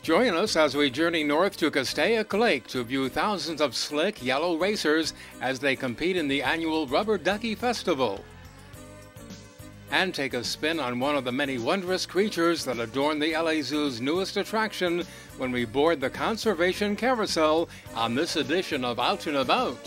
Join us as we journey north to Castaic Lake to view thousands of slick yellow racers as they compete in the annual Rubber Ducky Festival. And take a spin on one of the many wondrous creatures that adorn the LA Zoo's newest attraction when we board the Conservation Carousel on this edition of Out and About.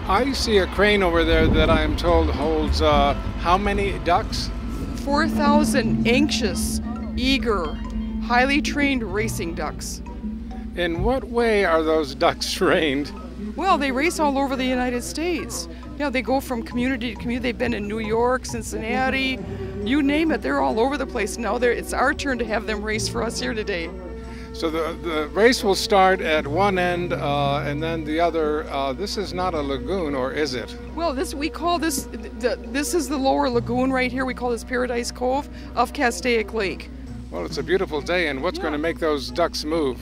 I see a crane over there that I'm told holds how many ducks? 4,000 anxious, eager, highly trained racing ducks. In what way are those ducks trained? Well, they race all over the United States. You know, they go from community to community. They've been in New York, Cincinnati, you name it. They're all over the place. Now it's our turn to have them race for us here today. So the race will start at one end and then the other. This is not a lagoon, or is it? Well, this is the lower lagoon right here. We call this Paradise Cove of Castaic Lake. Well, it's a beautiful day, and what's going to make those ducks move?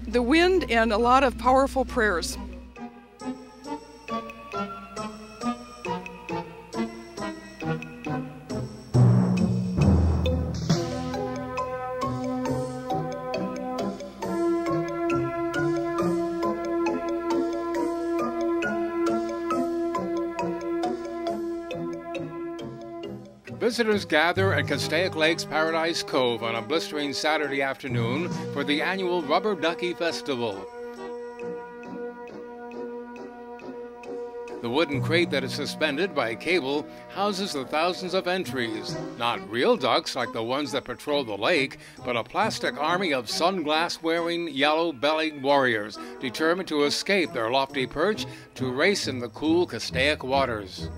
The wind and a lot of powerful prayers. Visitors gather at Castaic Lake's Paradise Cove on a blistering Saturday afternoon for the annual Rubber Ducky Festival. The wooden crate that is suspended by a cable houses the thousands of entries. Not real ducks like the ones that patrol the lake, but a plastic army of sunglass-wearing, yellow-bellied warriors determined to escape their lofty perch to race in the cool Castaic waters.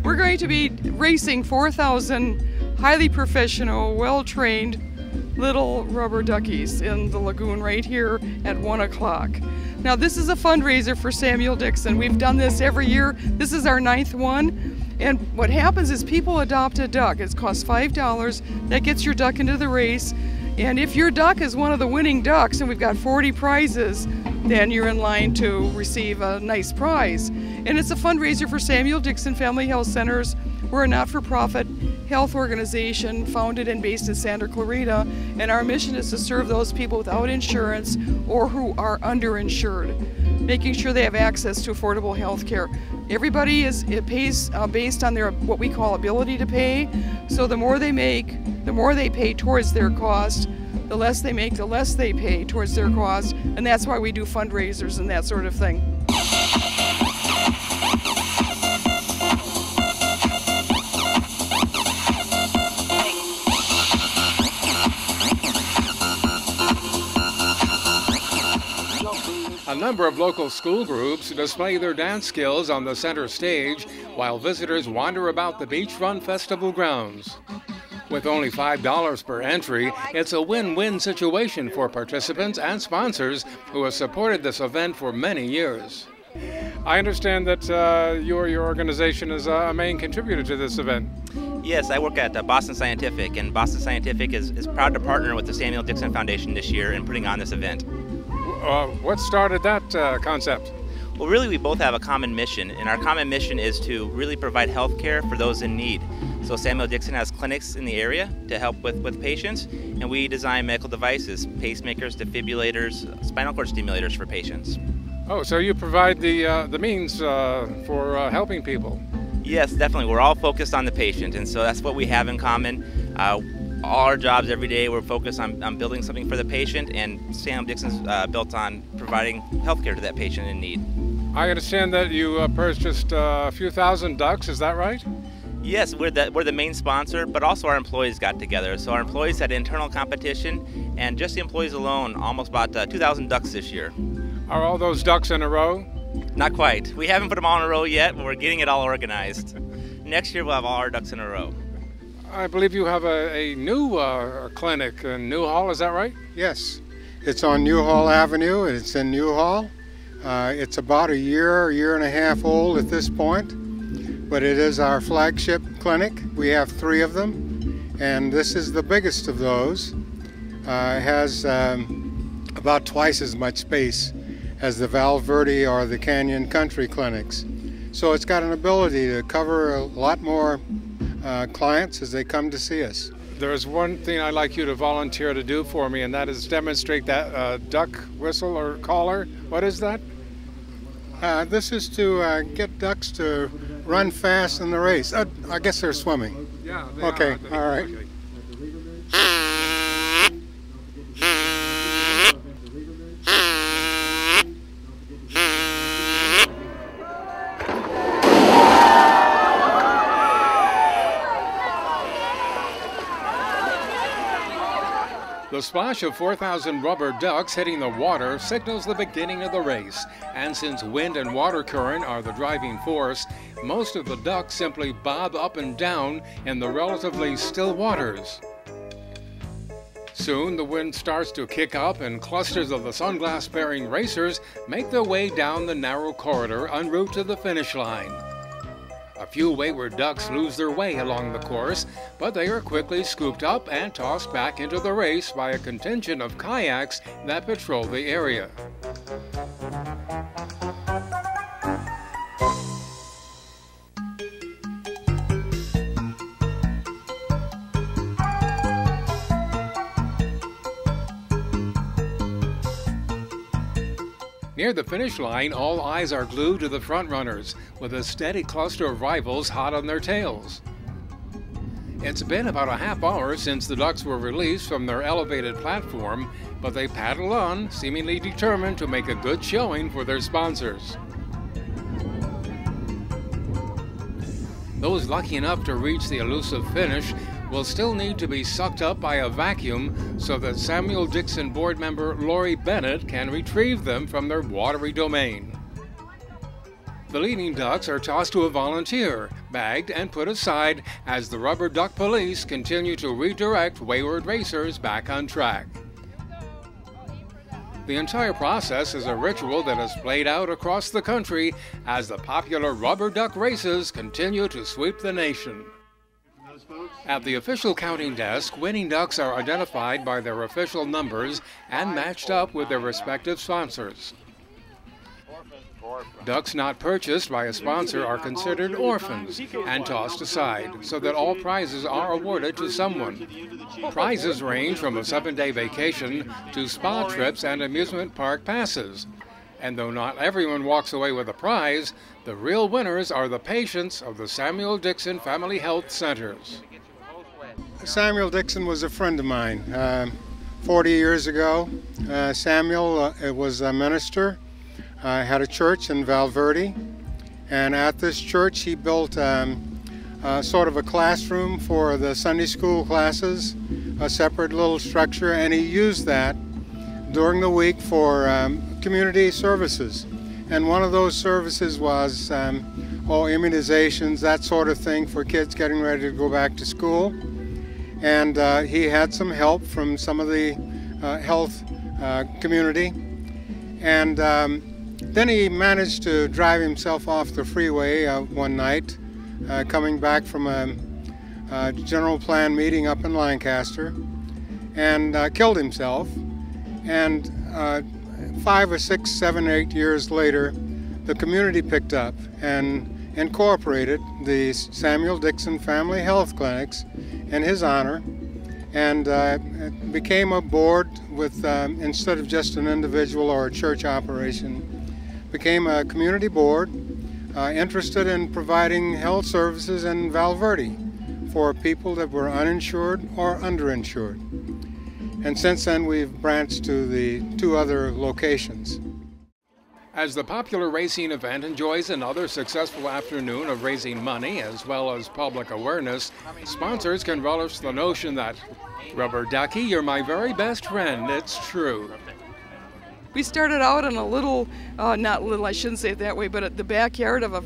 We're going to be racing 4,000 highly professional, well-trained little rubber duckies in the lagoon right here at 1 o'clock. Now this is a fundraiser for Samuel Dixon. We've done this every year. This is our 9th one. And what happens is people adopt a duck. It costs $5. That gets your duck into the race. And if your duck is one of the winning ducks, and we've got 40 prizes, then you're in line to receive a nice prize. And it's a fundraiser for Samuel Dixon Family Health Centers. We're a not-for-profit health organization founded and based in Santa Clarita, and our mission is to serve those people without insurance or who are underinsured, making sure they have access to affordable health care. Everybody it pays based on their what we call ability to pay. So the more they make, the more they pay towards their cost. The less they make, the less they pay towards their cost, and that's why we do fundraisers and that sort of thing. A number of local school groups display their dance skills on the center stage while visitors wander about the beachfront festival grounds. With only $5 per entry, it's a win-win situation for participants and sponsors who have supported this event for many years. I understand that your organization is a main contributor to this event. Yes, I work at Boston Scientific, and Boston Scientific is proud to partner with the Samuel Dixon Foundation this year in putting on this event. What started that concept? Well, really, we both have a common mission, and our common mission is to really provide health care for those in need. So Samuel Dixon has clinics in the area to help with patients, and we design medical devices, pacemakers, defibrillators, spinal cord stimulators for patients. Oh, so you provide the means for helping people? Yes, definitely. We're all focused on the patient, and so that's what we have in common. all our jobs every day, we're focused on building something for the patient, and Samuel Dixon's built on providing healthcare to that patient in need. I understand that you purchased a few thousand ducks, is that right? Yes, we're the main sponsor, but also our employees got together. So our employees had internal competition, and just the employees alone almost bought 2,000 ducks this year. Are all those ducks in a row? Not quite. We haven't put them all in a row yet, but we're getting it all organized. Next year we'll have all our ducks in a row. I believe you have a new clinic in Newhall, is that right? Yes, it's on Newhall Avenue, and it's in Newhall. It's about a year and a half old at this point, but it is our flagship clinic. We have 3 of them, and this is the biggest of those. It has about twice as much space as the Val Verde or the Canyon Country clinics. So it's got an ability to cover a lot more clients as they come to see us. There's one thing I'd like you to volunteer to do for me, and that is demonstrate that duck whistle or caller. What is that? This is to get ducks to run fast in the race. I guess they're swimming. Yeah. Okay, all right. Okay. The splash of 4,000 rubber ducks hitting the water signals the beginning of the race, and since wind and water current are the driving force, most of the ducks simply bob up and down in the relatively still waters. Soon the wind starts to kick up and clusters of the sunglass-bearing racers make their way down the narrow corridor en route to the finish line. A few wayward ducks lose their way along the course, but they are quickly scooped up and tossed back into the race by a contingent of kayaks that patrol the area. Near the finish line, all eyes are glued to the front runners, with a steady cluster of rivals hot on their tails. It's been about a half hour since the ducks were released from their elevated platform, but they paddle on, seemingly determined to make a good showing for their sponsors. Those lucky enough to reach the elusive finish will still need to be sucked up by a vacuum so that Samuel Dixon board member Lori Bennett can retrieve them from their watery domain. The leading ducks are tossed to a volunteer, bagged and put aside as the rubber duck police continue to redirect wayward racers back on track. The entire process is a ritual that is played out across the country as the popular rubber duck races continue to sweep the nation. At the official counting desk, winning ducks are identified by their official numbers and matched up with their respective sponsors. Ducks not purchased by a sponsor are considered orphans and tossed aside so that all prizes are awarded to someone. Prizes range from a 7-day vacation to spa trips and amusement park passes. And though not everyone walks away with a prize, the real winners are the patients of the Samuel Dixon Family Health Centers. Samuel Dixon was a friend of mine. 40 years ago, Samuel was a minister, had a church in Val Verde, and at this church he built sort of a classroom for the Sunday school classes, a separate little structure, and he used that during the week for community services. And one of those services was immunizations, that sort of thing for kids getting ready to go back to school. And he had some help from some of the health community. And then he managed to drive himself off the freeway one night, coming back from a general plan meeting up in Lancaster, and killed himself. And 5 or 6, 7, 8 years later, the community picked up and incorporated the Samuel Dixon Family Health Clinics in his honor, and it became a board with, instead of just an individual or a church operation, became a community board interested in providing health services in Val Verde for people that were uninsured or underinsured. And since then, we've branched to the 2 other locations. As the popular racing event enjoys another successful afternoon of raising money as well as public awareness, sponsors can relish the notion that, Rubber Ducky, you're my very best friend, it's true. We started out in a little, not little, I shouldn't say it that way, but at the backyard of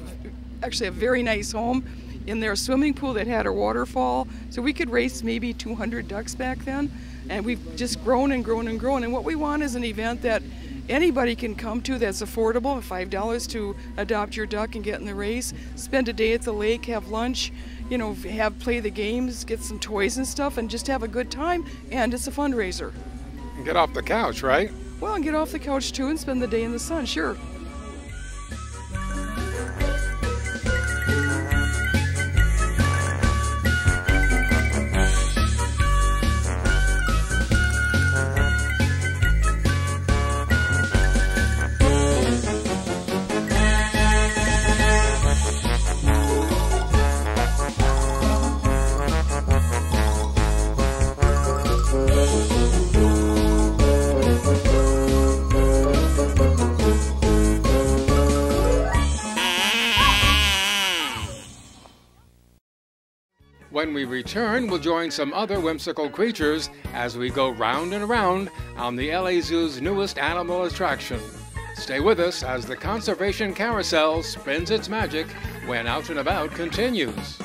actually a very nice home in their swimming pool that had a waterfall. So we could race maybe 200 ducks back then. And we've just grown and grown and grown. And what we want is an event that anybody can come to that's affordable, $5 to adopt your duck and get in the race, spend a day at the lake, have lunch, you know, play the games, get some toys and stuff, and just have a good time. And it's a fundraiser. And get off the couch, right? Well, and get off the couch too and spend the day in the sun, sure. When we return, we'll join some other whimsical creatures as we go round and around on the LA Zoo's newest animal attraction. Stay with us as the Conservation Carousel spins its magic when Out and About continues.